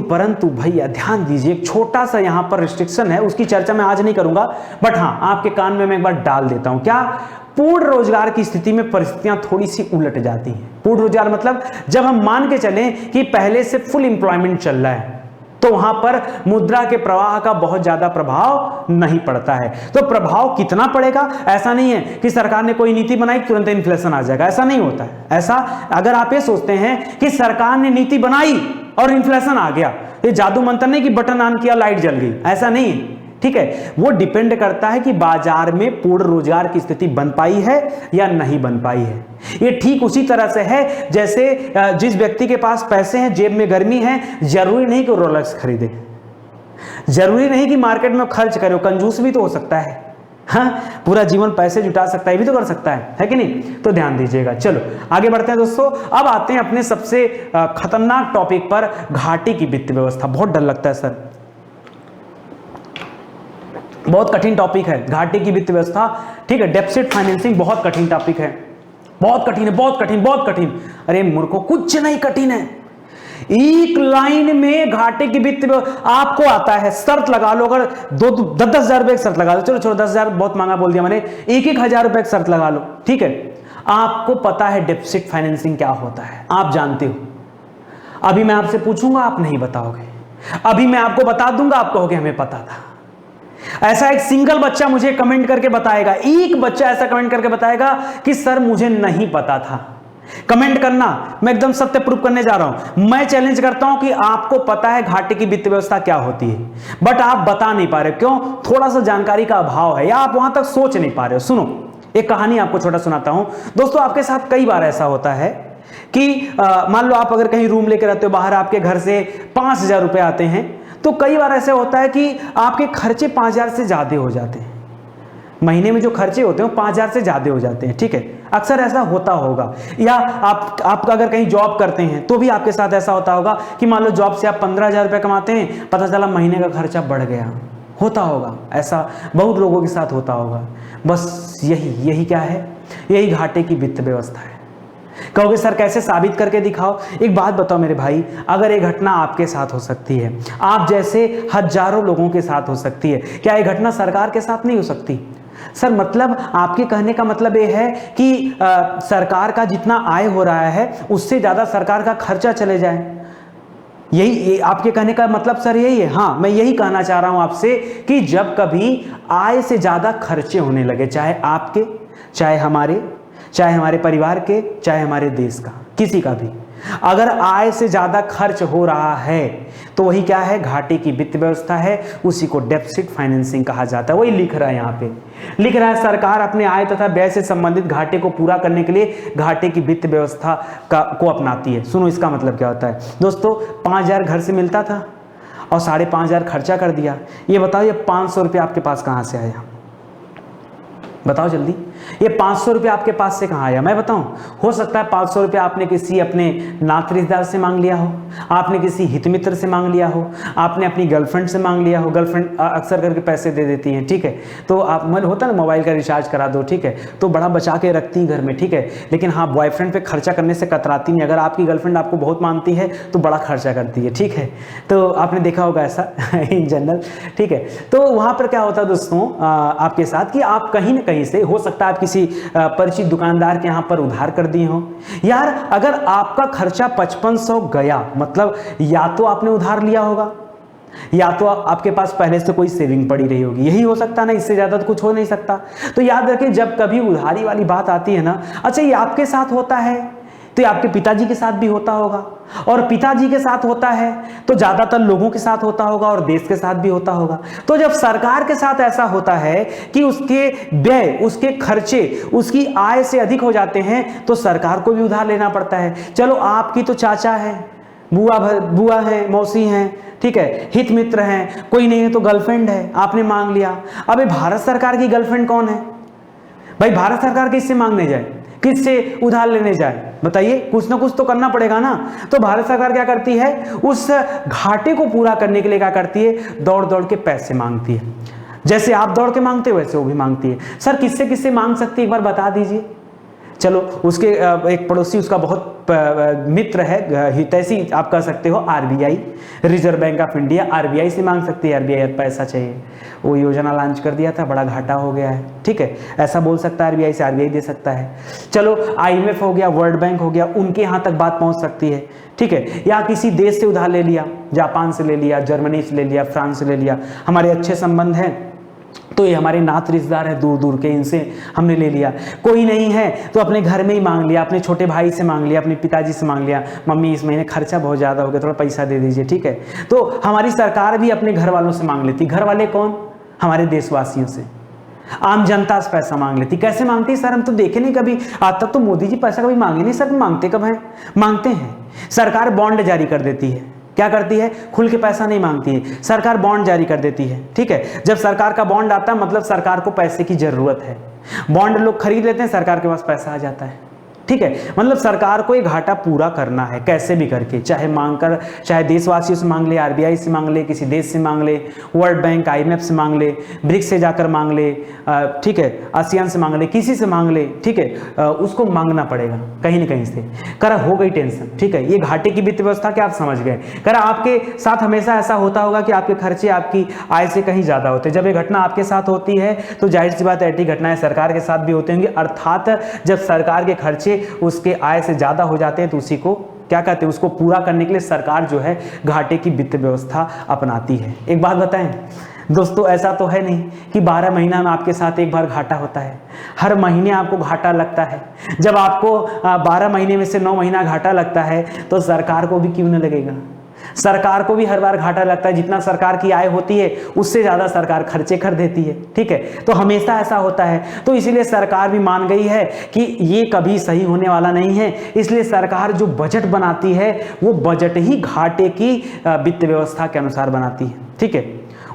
परंतु भैया ध्यान दीजिए, एक छोटा सा यहां पर रिस्ट्रिक्शन है, उसकी चर्चा मैं आज नहीं करूंगा, बट हां आपके कान में मैं एक बार डाल देता हूं। क्या? पूर्ण रोजगार की स्थिति में परिस्थितियां थोड़ी सी उलट जाती हैं। पूर्ण रोजगार मतलब जब हम मान के चलें कि पहले से फुल एम्प्लॉयमेंट चल रहा है, तो वहां पर मुद्रा के प्रवाह का बहुत ज्यादा प्रभाव नहीं पड़ता है। तो प्रभाव कितना पड़ेगा? ऐसा नहीं है कि सरकार ने कोई नीति बनाई तुरंत इन्फ्लेशन आ जाएगा, ऐसा नहीं होता है। ऐसा अगर आप ये सोचते हैं कि सरकार ने नीति बनाई और इन्फ्लेशन आ गया, ये जादू मंत्र नहीं कि बटन ऑन किया लाइट जल गई, ऐसा नहीं है, ठीक है। वो डिपेंड करता है कि बाजार में पूर्ण रोजगार की स्थिति बन पाई है या नहीं बन पाई है। ये ठीक उसी तरह से है जैसे जिस व्यक्ति के पास पैसे हैं, जेब में गर्मी है, जरूरी नहीं कि रोलेक्स खरीदे, जरूरी नहीं कि मार्केट में खर्च करे, कंजूस भी तो हो सकता है। हाँ, पूरा जीवन पैसे जुटा सकता है, भी तो कर सकता है कि नहीं? तो ध्यान दीजिएगा। चलो आगे बढ़ते हैं दोस्तों। अब आते हैं अपने सबसे खतरनाक टॉपिक पर, घाटे की वित्त व्यवस्था। बहुत डर लगता है सर, बहुत कठिन टॉपिक है घाटे की वित्त व्यवस्था, ठीक है। डेफिसिट फाइनेंसिंग बहुत कठिन टॉपिक है, बहुत कठिन है, बहुत कठिन, बहुत कठिन। अरे मूर्खों, कुछ नहीं कठिन है। एक लाइन में घाटे की वित्त आपको आता है, शर्त लगा लो, अगर 10,000 रुपए की शर्त लगा लो, चलो छोड़ो 10,000 बहुत महंगा बोल दिया मैंने, 1,000 रुपए की शर्त लगा लो, ठीक है। आपको पता है डेफिसिट फाइनेंसिंग क्या होता है, आप जानते हो। अभी मैं आपसे पूछूंगा, आप नहीं बताओगे। अभी मैं आपको बता दूंगा, आप कहोगे हमें पता था। ऐसा एक सिंगल बच्चा मुझे कमेंट करके बताएगा, एक बच्चा ऐसा कमेंट करके बताएगा कि सर मुझे नहीं पता था। कमेंट करना, मैं एकदम सत्य प्रूफ करने जा रहा हूं। मैं चैलेंज करता हूं कि आपको पता है घाटे की वित्त व्यवस्था क्या होती है, बट आप बता नहीं पा रहे। क्यों? थोड़ा सा जानकारी का अभाव है, या आप वहां तक सोच नहीं पा रहे हो। सुनो, एक कहानी आपको छोटा सुनाता हूं दोस्तों। आपके साथ कई बार ऐसा होता है कि मान लो आप अगर कहीं रूम लेकर रहते हो, बाहर आपके घर से 5,000 रुपए आते हैं, तो कई बार ऐसे होता है कि आपके खर्चे 5,000 से ज्यादा हो जाते हैं। महीने में जो खर्चे होते हैं वो 5,000 से ज्यादा हो जाते हैं, ठीक है। अक्सर ऐसा होता होगा, या आप अगर कहीं जॉब करते हैं तो भी आपके साथ ऐसा होता होगा कि मान लो जॉब से आप 15,000 रुपए कमाते हैं, पता चला महीने का खर्चा बढ़ गया। होता होगा, ऐसा बहुत लोगों के साथ होता होगा। बस यही क्या है? यही घाटे की वित्त व्यवस्था है। कहोगे सर कैसे साबित करके दिखाओ? एक बात बताओ मेरे भाई, अगर ये घटना आपके साथ हो सकती है, आप जैसे हजारों लोगों के साथ हो सकती है, क्या ये घटना सरकार के साथ नहीं हो सकती? सर मतलब आपके कहने का मतलब ये है कि सरकार का जितना आय हो रहा है उससे ज्यादा सरकार का खर्चा चले जाए, यही आपके कहने का मतलब सर यही है? हाँ, मैं यही कहना चाह रहा हूं आपसे कि जब कभी आय से ज्यादा खर्चे होने लगे, चाहे आपके, चाहे हमारे परिवार के, चाहे हमारे देश का, किसी का भी, अगर आय से ज्यादा खर्च हो रहा है तो वही क्या है? घाटे की वित्त व्यवस्था है। उसी को डेफिसिट फाइनेंसिंग कहा जाता है। वही लिख रहा है, यहाँ पे लिख रहा है सरकार अपने आय तथा व्यय से संबंधित घाटे को पूरा करने के लिए घाटे की वित्त व्यवस्था को अपनाती है। सुनो इसका मतलब क्या होता है दोस्तों। 5,000 घर से मिलता था और 5,500 खर्चा कर दिया। ये बताओ, ये 500 रुपये आपके पास कहाँ से आया? बताओ जल्दी, ये 500 रुपये आपके पास से कहाँ आया? मैं बताऊं, हो सकता है 500 रुपये आपने किसी अपने नाते रिश्तेदार से मांग लिया हो, आपने किसी हित मित्र से मांग लिया हो, आपने अपनी गर्लफ्रेंड से मांग लिया हो। गर्लफ्रेंड अक्सर करके पैसे दे देती हैं, ठीक है। तो आप मन होता है ना, मोबाइल का रिचार्ज करा दो, ठीक है, तो बड़ा बचा के रखती हैं घर में, ठीक है। लेकिन हाँ, बॉयफ्रेंड पे खर्चा करने से कतराती नहीं। अगर आपकी गर्लफ्रेंड आपको बहुत मानती है तो बड़ा खर्चा करती है, ठीक है। तो आपने देखा होगा ऐसा इन जनरल, ठीक है। तो वहाँ पर क्या होता है दोस्तों आपके साथ कि आप कहीं ना कहीं से, हो सकता है आप किसी परिचित दुकानदार के यहाँ पर उधार कर दिए हो। यार अगर आपका खर्चा 5500 गया, मतलब या तो आपने उधार लिया होगा, या तो आपके पास पहले से कोई सेविंग पड़ी रही होगी, यही हो सकता ना, इससे ज्यादा तो कुछ हो नहीं सकता। तो याद रखिए जब कभी उधारी वाली बात आती है ना, अच्छा ये आपके साथ होता है तो ये आपके पिताजी के साथ भी होता होगा, और पिताजी के साथ होता है तो ज्यादातर लोगों के साथ होता होगा और देश के साथ भी होता होगा। तो जब सरकार के साथ ऐसा होता है कि उसके व्यय, उसके खर्चे उसकी आय से अधिक हो जाते हैं तो सरकार को भी उधार लेना पड़ता है। चलो आपकी तो चाचा है, बुआ है, मौसी हैं, ठीक है, हित मित्र हैं, कोई नहीं है तो गर्लफ्रेंड है, आपने मांग लिया। अबे भारत सरकार की गर्लफ्रेंड कौन है भाई? भारत सरकार किससे मांगने जाए, किससे उधार लेने जाए? बताइए, कुछ ना कुछ तो करना पड़ेगा ना। तो भारत सरकार क्या करती है, उस घाटे को पूरा करने के लिए क्या करती है, दौड़ दौड़ के पैसे मांगती है। जैसे आप दौड़ के मांगते हो वैसे वो भी मांगती है। सर किससे किससे मांग सकती है, एक बार बता दीजिए। चलो उसके एक पड़ोसी उसका बहुत मित्र है, हितैषी आप कह सकते हो, RBI, reserve bank of India, RBI से मांग सकती है। आरबीआई पैसा चाहिए, वो योजना लॉन्च कर दिया था, बड़ा घाटा हो गया है, ठीक है, ऐसा बोल सकता है आरबीआई से, आरबीआई दे सकता है। चलो आईएमएफ हो गया, वर्ल्ड बैंक हो गया, उनके यहाँ तक बात पहुँच सकती है, ठीक है। या किसी देश से उधार ले लिया, जापान से ले लिया, जर्मनी से ले लिया, फ्रांस से ले लिया, हमारे अच्छे संबंध हैं तो ये हमारे नात रिश्तेदार है दूर दूर के, इनसे हमने ले लिया। कोई नहीं है तो अपने घर में ही मांग लिया, अपने छोटे भाई से मांग लिया, अपने पिताजी से मांग लिया, मम्मी इस महीने खर्चा बहुत ज़्यादा हो गया, थोड़ा पैसा दे दीजिए, ठीक है। तो हमारी सरकार भी अपने घर वालों से मांग लेती। घर वाले कौन? हमारे देशवासियों से, आम जनता से पैसा मांग लेती। कैसे मांगती सर, हम तो देखे नहीं कभी, आज तक तो मोदी जी पैसा कभी मांगे नहीं। सर मांगते कब हैं? मांगते हैं, सरकार बॉन्ड जारी कर देती है। क्या करती है? खुल के पैसा नहीं मांगती है, सरकार बॉन्ड जारी कर देती है, ठीक है। जब सरकार का बॉन्ड आता है मतलब सरकार को पैसे की जरूरत है, बॉन्ड लोग खरीद लेते हैं, सरकार के पास पैसा आ जाता है, ठीक है। मतलब सरकार को ये घाटा पूरा करना है कैसे भी करके, चाहे मांग कर, चाहे देशवासियों से मांग ले, आरबीआई से मांग ले, किसी देश से मांग ले, वर्ल्ड बैंक आईएमएफ से मांग ले, ब्रिक्स से जाकर मांग ले, ठीक है, आसियान से मांग ले, किसी से मांग ले, ठीक है, उसको मांगना पड़ेगा कहीं ना कहीं से। करा हो गई टेंशन, ठीक है। ये घाटे की वित्त व्यवस्था क्या आप समझ गए। करा आपके साथ हमेशा ऐसा होता होगा कि आपके खर्चे आपकी आय से कहीं ज्यादा होते हैं। जब ये घटना आपके साथ होती है तो जाहिर सी बात है ऐसी घटनाएं सरकार के साथ भी होते होंगे, अर्थात जब सरकार के खर्चे उसके आय से ज्यादा हो जाते हैं तो उसी को क्या कहते हैं, उसको पूरा करने के लिए सरकार जो है घाटे की वित्त व्यवस्था अपनाती है। एक बात बताएं दोस्तों, ऐसा तो है नहीं कि 12 महीना में आपके साथ एक बार घाटा होता है, हर महीने आपको घाटा लगता है। जब आपको 12 महीने में से 9 महीना घाटा लगता है तो सरकार को भी क्यों न लगेगा, सरकार को भी हर बार घाटा लगता है। जितना सरकार की आय होती है उससे ज्यादा सरकार खर्चे कर देती है, ठीक है। तो हमेशा ऐसा होता है, तो इसीलिए सरकार भी मान गई है कि ये कभी सही होने वाला नहीं है। इसलिए सरकार जो बजट बनाती है वो बजट ही घाटे की वित्त व्यवस्था के अनुसार बनाती है, ठीक है।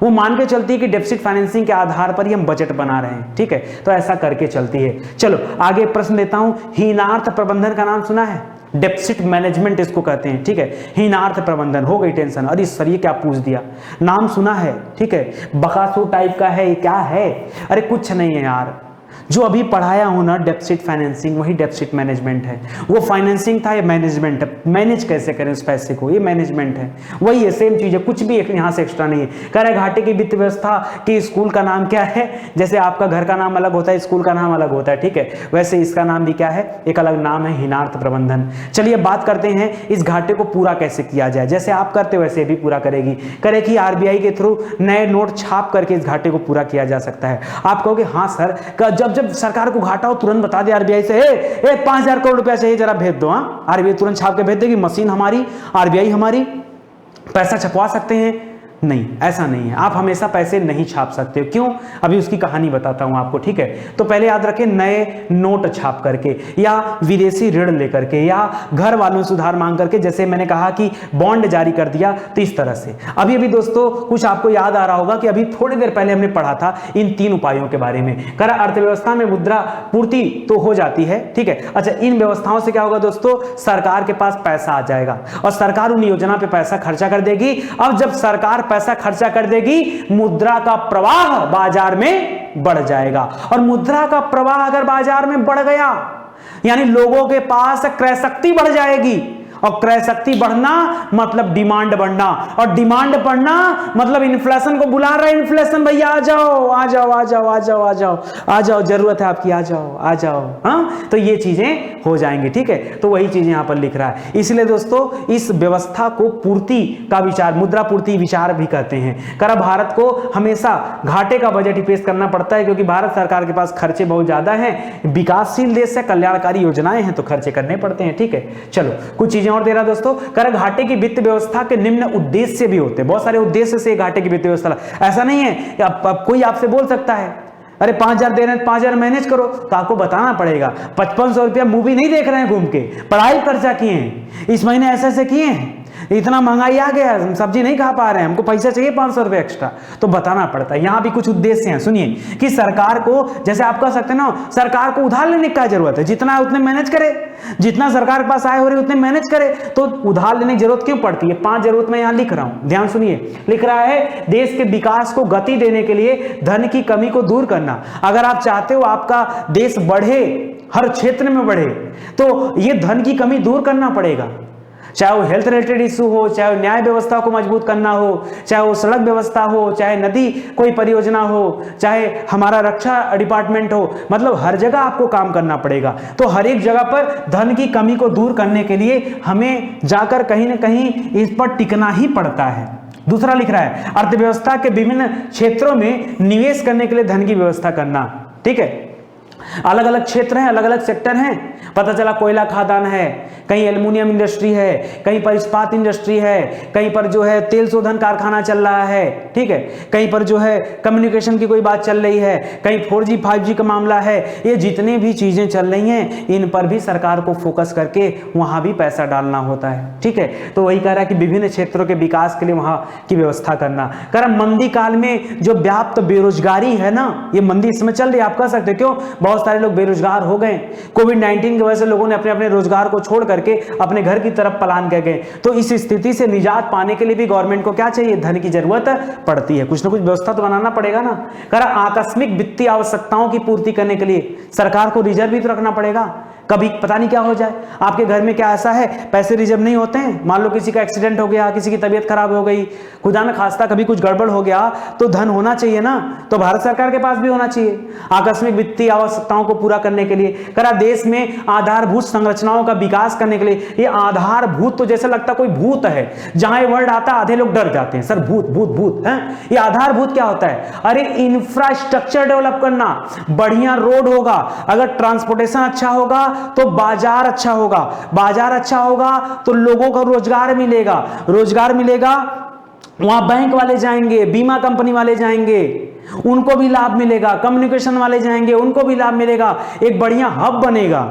वो मान के चलती है कि डेफिसिट फाइनेंसिंग के आधार पर ही हम बजट बना रहे हैं, ठीक है। तो ऐसा करके चलती है। चलो आगे प्रश्न लेता हूं, हीनार्थ प्रबंधन का नाम सुना है? डेफिसिट मैनेजमेंट इसको कहते हैं, ठीक है। हीनार्थ प्रबंधन, हो गई टेंशन, अरे सर ये क्या पूछ दिया, नाम सुना है, ठीक है, बकासुर टाइप का है, क्या है? अरे कुछ नहीं है यार, जो अभी पढ़ाया हूं ना डेफिसिट फाइनेंसिंग, वही डेफिसिट मैनेजमेंट है। वो फाइनेंसिंग था, ये मैनेजमेंट है, मैनेज कैसे करें उस पैसे को, ये मैनेजमेंट है, वही है, सेम चीज है, कुछ भी एक यहाँ से एक्स्ट्रा नहीं है। कह रहे घाटे की वित्त व्यवस्था की स्कूल का नाम क्या है? जैसे आपका घर का नाम अलग होता है, स्कूल का नाम अलग होता है, ठीक है, वैसे इसका नाम भी क्या है, एक अलग नाम है, हीनार्थ प्रबंधन। चलिए बात करते हैं इस घाटे को पूरा कैसे किया जाए। जैसे आप करते हो वैसे भी पूरा करेगी, करे कि आरबीआई के थ्रू नए नोट छाप करके इस घाटे को पूरा किया जा सकता है। आप कहोगे हाँ सर, जब सरकार को घाटा हो तुरंत बता दे आरबीआई से, 5,000 करोड़ रुपया चाहिए, जरा भेज दो। हाँ, आरबीआई तुरंत छाप के भेज देगी, मशीन हमारी, आरबीआई हमारी, पैसा छपवा सकते हैं? नहीं, ऐसा नहीं है। आप हमेशा पैसे नहीं छाप सकते हो। क्यों? अभी उसकी कहानी बताता हूं आपको, ठीक है। तो पहले याद रखें, नए नोट छाप करके या विदेशी ऋण लेकर के या घर वालों से उधार मांग करके, जैसे मैंने कहा कि बॉन्ड जारी कर दिया, तो इस तरह से। अभी दोस्तों कुछ आपको याद आ रहा होगा कि अभी थोड़ी देर पहले हमने पढ़ा था इन 3 उपायों के बारे में। कर अर्थव्यवस्था में मुद्रा पूर्ति तो हो जाती है, ठीक है। अच्छा, इन व्यवस्थाओं से क्या होगा दोस्तों, सरकार के पास पैसा आ जाएगा और सरकार उन योजना पे पैसा खर्चा कर देगी। अब जब सरकार पैसा खर्चा कर देगी, मुद्रा का प्रवाह बाजार में बढ़ जाएगा, और मुद्रा का प्रवाह अगर बाजार में बढ़ गया यानी लोगों के पास क्रय शक्ति बढ़ जाएगी, और क्रय शक्ति बढ़ना मतलब डिमांड बढ़ना, और डिमांड बढ़ना मतलब इन्फ्लेशन को बुला रहा है। इन्फ्लेशन भैया आ जाओ आ जाओ आ जाओ आ जाओ आ जाओ आ जाओ, जरूरत है आपकी, आ जाओ आ जाओ। हाँ, तो ये चीजें हो जाएंगी, ठीक है। तो वही चीजें यहां पर लिख रहा है। इसलिए दोस्तों इस व्यवस्था को पूर्ति का विचार, मुद्रा पूर्ति विचार भी कहते हैं। कर भारत को हमेशा घाटे का बजट ही पेश करना पड़ता है, क्योंकि भारत सरकार के पास खर्चे बहुत ज्यादा हैं। विकासशील देश है, कल्याणकारी योजनाएं हैं, तो खर्चे करने पड़ते हैं, ठीक है। चलो कुछ चीजें और दे रहा दोस्तों। कर घाटे की वित्त व्यवस्था के निम्न उद्देश्य भी होते हैं। बहुत सारे उद्देश्य से घाटे की वित्त व्यवस्था, ऐसा नहीं है कि अब कोई आपसे बोल सकता है अरे 5,000 दे रहे हैं, 5,000 मैनेज करो, तो आपको बताना पड़ेगा 5,500 रुपया मूवी नहीं देख रहे हैं घूम के, पढ़ाई खर्चा किए हैं, इस महीने ऐसे ऐसे किए हैं, इतना महंगाई आ गया, हम सब्जी नहीं खा पा रहे हैं, हमको पैसा चाहिए 500 रुपये एक्स्ट्रा, तो बताना पड़ता है। यहां भी कुछ उद्देश्य हैं, सुनिए। कि सरकार को, जैसे आप कह सकते हैं ना, सरकार को उधार लेने की क्या जरूरत है, जितना है उतने मैनेज करे, जितना सरकार के पास आय हो रही है उतने मैनेज करे, तो उधार लेने की जरूरत क्यों पड़ती है। 5 जरूरत मैं यहां लिख रहा हूं, ध्यान सुनिए। लिख रहा है देश के विकास को गति देने के लिए धन की कमी को दूर करना। अगर आप चाहते हो आपका देश बढ़े, हर क्षेत्र में बढ़े, तो यह धन की कमी दूर करना पड़ेगा। चाहे वो हेल्थ रिलेटेड इशू हो, चाहे वो न्याय व्यवस्था को मजबूत करना हो, चाहे वो सड़क व्यवस्था हो, चाहे नदी कोई परियोजना हो, चाहे हमारा रक्षा डिपार्टमेंट हो, मतलब हर जगह आपको काम करना पड़ेगा। तो हर एक जगह पर धन की कमी को दूर करने के लिए हमें जाकर कहीं ना कहीं इस पर टिकना ही पड़ता है। दूसरा लिख रहा है अर्थव्यवस्था के विभिन्न क्षेत्रों में निवेश करने के लिए धन की व्यवस्था करना, ठीक है। अलग अलग क्षेत्र हैं, अलग अलग सेक्टर हैं। पता चला कोयला खादान है, कहीं एल्युमिनियम इंडस्ट्री है, कहीं पर इस्पात इंडस्ट्री है, कहीं पर जो है तेल शोधन कारखाना चल रहा है, ठीक है, कहीं पर जो है कम्युनिकेशन की कोई बात चल रही है, कहीं 4G 5G का मामला है। ये जितने भी चीजें चल रही हैं, इन पर भी सरकार को फोकस करके वहां भी पैसा डालना होता है, ठीक है। तो वही कह रहा है कि विभिन्न क्षेत्रों के विकास के लिए वहां की व्यवस्था करना। कह रहा मंदी काल में जो व्याप्त बेरोजगारी है ना, ये मंदी इसमें चल रही है, आप कह सकते क्यों, बहुत सारे लोग बेरोजगार हो गए। कोविड-19 की वजह से लोगों ने अपने अपने रोजगार को छोड़ करके अपने घर की तरफ पलायन कर गए। तो इस स्थिति से निजात पाने के लिए भी गवर्नमेंट को क्या चाहिए, धन की जरूरत पड़ती है। कुछ ना कुछ व्यवस्था तो बनाना पड़ेगा ना। कह रहा आकस्मिक वित्तीय आवश्यकताओं की पूर्ति करने के लिए सरकार को रिजर्व भी तो रखना पड़ेगा। कभी पता नहीं क्या हो जाए, आपके घर में क्या ऐसा है पैसे रिजर्व नहीं होते हैं, मान लो किसी का एक्सीडेंट हो गया, किसी की तबीयत खराब हो गई, खुदा न खास्ता कभी कुछ गड़बड़ हो गया, तो धन होना चाहिए ना, तो भारत सरकार के पास भी होना चाहिए आकस्मिक वित्तीय आवश्यकताओं को पूरा करने के लिए। करा देश में आधारभूत संरचनाओं का विकास करने के लिए। ये आधारभूत तो जैसे लगता कोई भूत है, जहां ये वर्ड आता आधे लोग डर जाते हैं, सर भूत भूत भूत है। ये आधारभूत क्या होता है, अरे इंफ्रास्ट्रक्चर डेवलप करना, बढ़िया रोड होगा, अगर ट्रांसपोर्टेशन अच्छा होगा तो बाजार अच्छा होगा, बाजार अच्छा होगा तो लोगों को रोजगार मिलेगा, रोजगार मिलेगा वहां बैंक वाले जाएंगे, बीमा कंपनी वाले जाएंगे, उनको भी लाभ मिलेगा, कम्युनिकेशन वाले जाएंगे, उनको भी लाभ मिलेगा, एक बढ़िया हब बनेगा।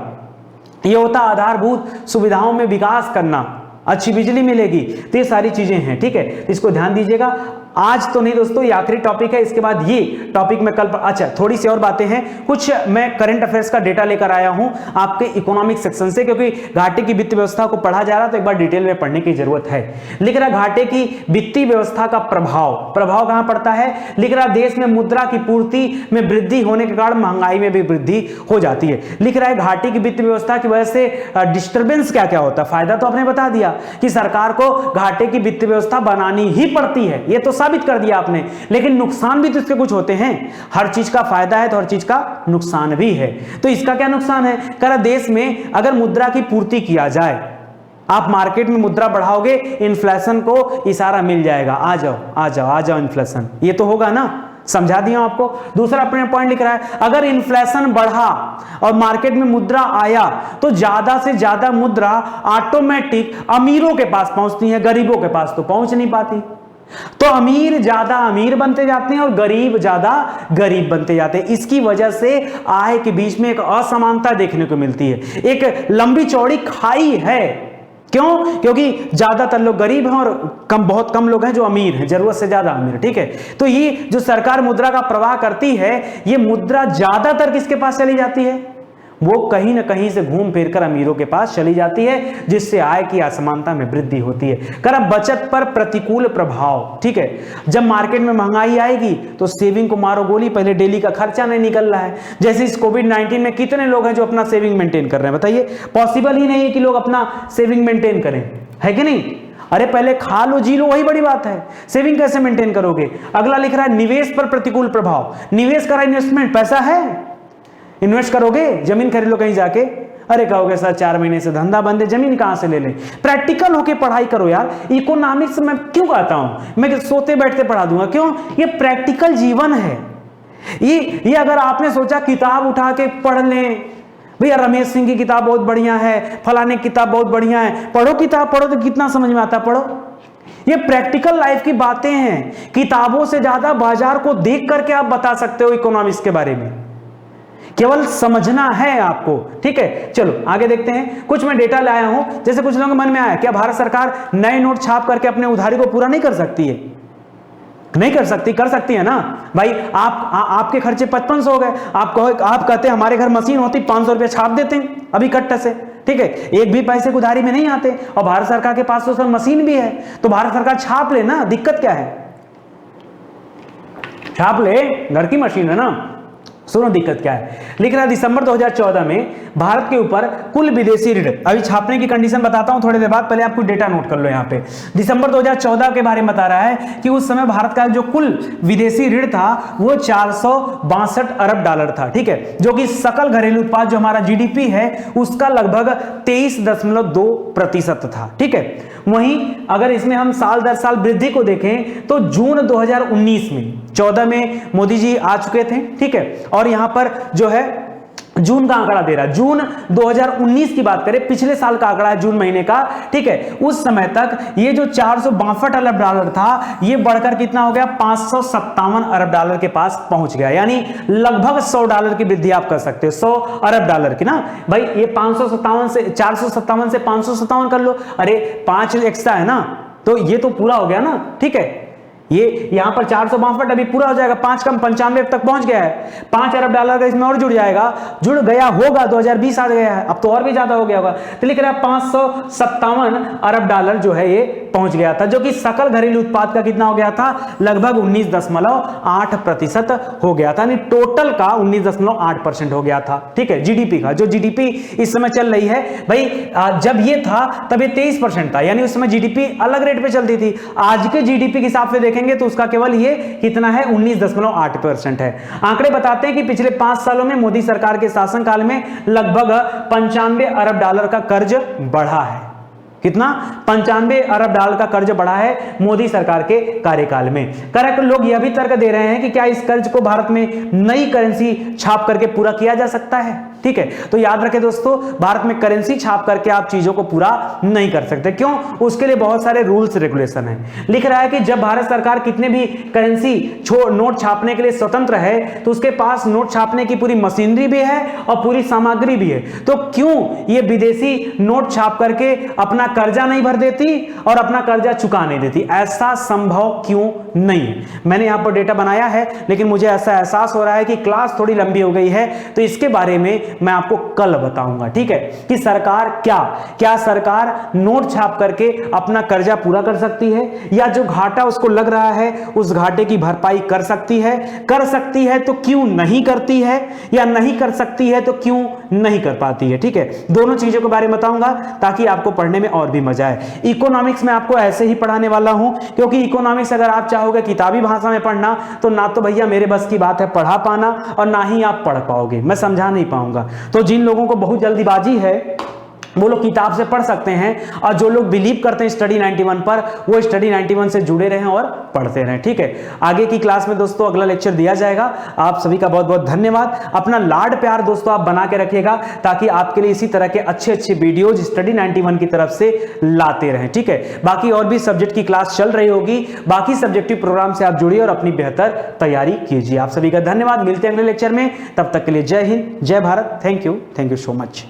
यह होता आधारभूत सुविधाओं में विकास करना, अच्छी बिजली मिलेगी, तो ये सारी चीजें हैं, ठीक है। इसको ध्यान दीजिएगा। आज तो नहीं दोस्तों, ये आखिरी टॉपिक है, इसके बाद ये टॉपिक में कल अच्छा थोड़ी सी और बातें हैं, कुछ मैं करंट अफेयर्स का डेटा लेकर आया हूं आपके इकोनॉमिक सेक्शन से, क्योंकि घाटे की वित्तीय व्यवस्था को पढ़ा जा रहा तो एक बार डिटेल में पढ़ने की जरूरत है। लिख रहा घाटे की वित्तीय व्यवस्था का प्रभाव कहां पड़ता है। लिख रहा देश में मुद्रा की पूर्ति में वृद्धि होने के कारण महंगाई में भी वृद्धि हो जाती है। लिख रहा है घाटे की वित्तीय व्यवस्था की वजह से डिस्टर्बेंस क्या क्या होता है। फायदा तो आपने बता दिया कि सरकार को घाटे की वित्तीय व्यवस्था बनानी ही पड़ती है, ये तो साबित कर दिया आपने, लेकिन नुकसान भी तो इसके कुछ होते हैं। हर चीज का फायदा है तो हर चीज का नुकसान भी है। तो इसका क्या नुकसान है, कह रहा देश में अगर मुद्रा की पूर्ति किया जाए, आप मार्केट में मुद्रा बढ़ाओगे, इन्फ्लेशन को इशारा मिल जाएगा, आ जाओ आ जाओ आ जाओ इन्फ्लेशन, ये तो होगा ना, समझा दिया आपको। दूसरा अपने पॉइंट लिख रहा है अगर इन्फ्लेशन बढ़ा और मार्केट में मुद्रा आया तो ज्यादा से ज्यादा मुद्रा ऑटोमेटिक अमीरों के पास पहुंचती है, गरीबों के पास तो पहुंच नहीं पाती। तो अमीर ज्यादा अमीर बनते जाते हैं और गरीब ज्यादा गरीब बनते जाते हैं। इसकी वजह से आय के बीच में एक असमानता देखने को मिलती है, एक लंबी चौड़ी खाई है। क्यों? क्योंकि ज्यादातर लोग गरीब हैं और बहुत कम लोग हैं जो अमीर हैं, जरूरत से ज्यादा अमीर, ठीक है। तो ये जो सरकार मुद्रा का प्रवाह करती है, ये मुद्रा ज्यादातर किसके पास चली जाती है, वो कहीं ना कहीं से घूम फिर कर अमीरों के पास चली जाती है, जिससे आय की असमानता में वृद्धि होती है। कर बचत पर प्रतिकूल प्रभाव, ठीक है, जब मार्केट में महंगाई आएगी तो सेविंग को मारो गोली, पहले डेली का खर्चा नहीं निकल रहा है। जैसे इस कोविड-19 में कितने लोग हैं जो अपना सेविंग मेंटेन कर रहे हैं, बताइए, पॉसिबल ही नहीं है कि लोग अपना सेविंग मेंटेन करें, है कि नहीं? अरे पहले खा लो जी लो, वही बड़ी बात है, सेविंग कैसे मेंटेन करोगे? अगला लिख रहा है निवेश पर प्रतिकूल प्रभाव। निवेश करा, इन्वेस्टमेंट, पैसा है, इन्वेस्ट करोगे, जमीन खरीद लो कहीं जाके, अरे कहोगे सर 4 महीने से धंधा बंद है, जमीन कहां से ले ले? प्रैक्टिकल होके पढ़ाई करो यार। इकोनॉमिक्स मैं क्यों कहता हूं, मैं सोते बैठते पढ़ा दूंगा, क्यों? ये प्रैक्टिकल जीवन है। ये अगर आपने सोचा किताब उठा के पढ़ लें, भैया रमेश सिंह की किताब बहुत बढ़िया है, फलाने की किताब बहुत बढ़िया है, पढ़ो किताब, पढ़ो तो कितना समझ में आता, पढ़ो। ये प्रैक्टिकल लाइफ की बातें हैं, किताबों से ज्यादा बाजार को देख करके आप बता सकते हो इकोनॉमिक्स के बारे में, केवल समझना है आपको, ठीक है। चलो आगे देखते हैं, कुछ मैं डेटा लाया हूं। जैसे कुछ लोगों के मन में आया, क्या भारत सरकार नए नोट छाप करके अपने उधारी को पूरा नहीं कर सकती है? नहीं कर सकती, कर सकती है ना भाई। आपके खर्चे 5500 हो गए, आप कहते हैं हमारे घर मशीन होती 500 रुपया छाप देते हैं अभी कट्टा से, ठीक है, एक भी पैसे को उधारी में नहीं आते, और भारत सरकार के पास तो सर मशीन भी है, तो भारत सरकार छाप ले ना, दिक्कत क्या है? छाप ले, घर की मशीन है ना। सुनो दिक्कत क्या है, लिख रहा है दिसंबर 2014 में भारत के ऊपर कुल विदेशी ऋण, अभी छापने की कंडीशन बताता हूं थोड़ी देर बाद, पहले आपको डेटा नोट कर लो। यहां पे दिसंबर 2014 के बारे में बता रहा है कि उस समय भारत का जो कुल विदेशी ऋण था वो 462 अरब डॉलर था, ठीक है, जो कि सकल घरेलू उत्पाद जो हमारा जीडीपी है उसका लगभग 23.2% था, ठीक है। वहीं अगर इसमें हम साल दर साल वृद्धि को देखें तो जून 2019 में, 14 में मोदी जी आ चुके थे, ठीक है, और यहां पर जो है जून का आंकड़ा दे रहा है, जून 2019 की बात करें, पिछले साल का आंकड़ा है जून महीने का, ठीक है, उस समय तक ये जो 462 अरब डॉलर था ये बढ़कर कितना हो गया, 557 अरब डॉलर के पास पहुंच गया, यानी लगभग 100 डॉलर की वृद्धि आप कर सकते हो, 100 अरब डॉलर की ना भाई। ये 557 से 457 से 557 कर लो, अरे 5 एक्स्ट्रा है ना, तो ये तो पूरा हो गया ना, ठीक है। ये यहां पर 462 अभी पूरा हो जाएगा, 5 कम 95 तक पहुंच गया है, 5 अरब डॉलर का इसमें और जुड़ जाएगा, जुड़ गया होगा, 2020 आ गया है, अब तो और भी ज्यादा हो गया होगा, तो लिख रहा है 557 अरब डॉलर जो है ये पहुंच गया था, जो कि सकल घरेलू उत्पाद का कितना हो गया था, लगभग 19.8% हो गया था, यानी टोटल का 19.8% हो गया था, ठीक है, जीडीपी का। जो जीडीपी इस समय चल रही है भाई, जब ये था तब ये 23% था, यानी उस समय जीडीपी अलग रेट पे चलती थी। आज के जीडीपी के हिसाब से देखेंगे तो उसका केवल ये कितना है, 19.8% है। आंकड़े बताते हैं कि पिछले 5 सालों में मोदी सरकार के शासनकाल में लगभग 95 अरब डॉलर का कर्ज बढ़ा है। कितना? 95 अरब डॉलर का कर्ज बढ़ा है मोदी सरकार के कार्यकाल में। करेक्ट, लोग यह भी तर्क दे रहे हैं कि क्या इस कर्ज को भारत में नई करेंसी छाप करके पूरा किया जा सकता है, ठीक है। तो याद रखें दोस्तों, भारत में करेंसी छाप करके आप चीजों को पूरा नहीं कर सकते, क्यों? उसके लिए बहुत सारे रूल्स रेगुलेशन है। लिख रहा है कि जब भारत सरकार कितने भी करेंसी नोट छापने के लिए स्वतंत्र है तो उसके पास नोट छापने की पूरी मशीनरी भी है और पूरी सामग्री भी है, तो क्यों ये विदेशी नोट छाप करके अपना कर्जा नहीं भर देती और अपना कर्जा चुका नहीं देती? ऐसा संभव क्यों नहीं है? मैंने यहां पर डेटा बनाया है, लेकिन मुझे ऐसा एहसास हो रहा है कि क्लास थोड़ी लंबी हो गई है, तो इसके बारे में मैं आपको कल बताऊंगा, ठीक है, कि सरकार क्या सरकार नोट छाप करके अपना कर्जा पूरा कर सकती है, या जो घाटा उसको लग रहा है उस घाटे की भरपाई कर सकती है तो क्यों नहीं करती है, या नहीं कर सकती है तो क्यों नहीं कर पाती है, ठीक है। दोनों चीजों के बारे में बताऊंगा ताकि आपको पढ़ने में और भी मजा आए। इकोनॉमिक्स में आपको ऐसे ही पढ़ाने वाला हूं, क्योंकि इकोनॉमिक्स अगर आप चाहोगे किताबी भाषा में पढ़ना तो ना तो भैया मेरे बस की बात है पढ़ा पाना, और ना ही आप पढ़ पाओगे, मैं समझा नहीं पाऊंगा। तो जिन लोगों को बहुत जल्दीबाजी है वो लोग किताब से पढ़ सकते हैं, और जो लोग बिलीव करते हैं स्टडी 91 पर, वो स्टडी 91 से जुड़े रहें और पढ़ते रहें, ठीक है। आगे की क्लास में दोस्तों अगला लेक्चर दिया जाएगा। आप सभी का बहुत बहुत धन्यवाद। अपना लाड प्यार दोस्तों आप बना के रखिएगा, ताकि आपके लिए इसी तरह के अच्छे अच्छे वीडियोज स्टडी 91 की तरफ से लाते रहें, ठीक है। बाकी और भी सब्जेक्ट की क्लास चल रही होगी, बाकी सब्जेक्टिव प्रोग्राम से आप जुड़िए और अपनी बेहतर तैयारी कीजिए। आप सभी का धन्यवाद, मिलते हैं अगले लेक्चर में, तब तक के लिए जय हिंद, जय Bharat, thank you so much.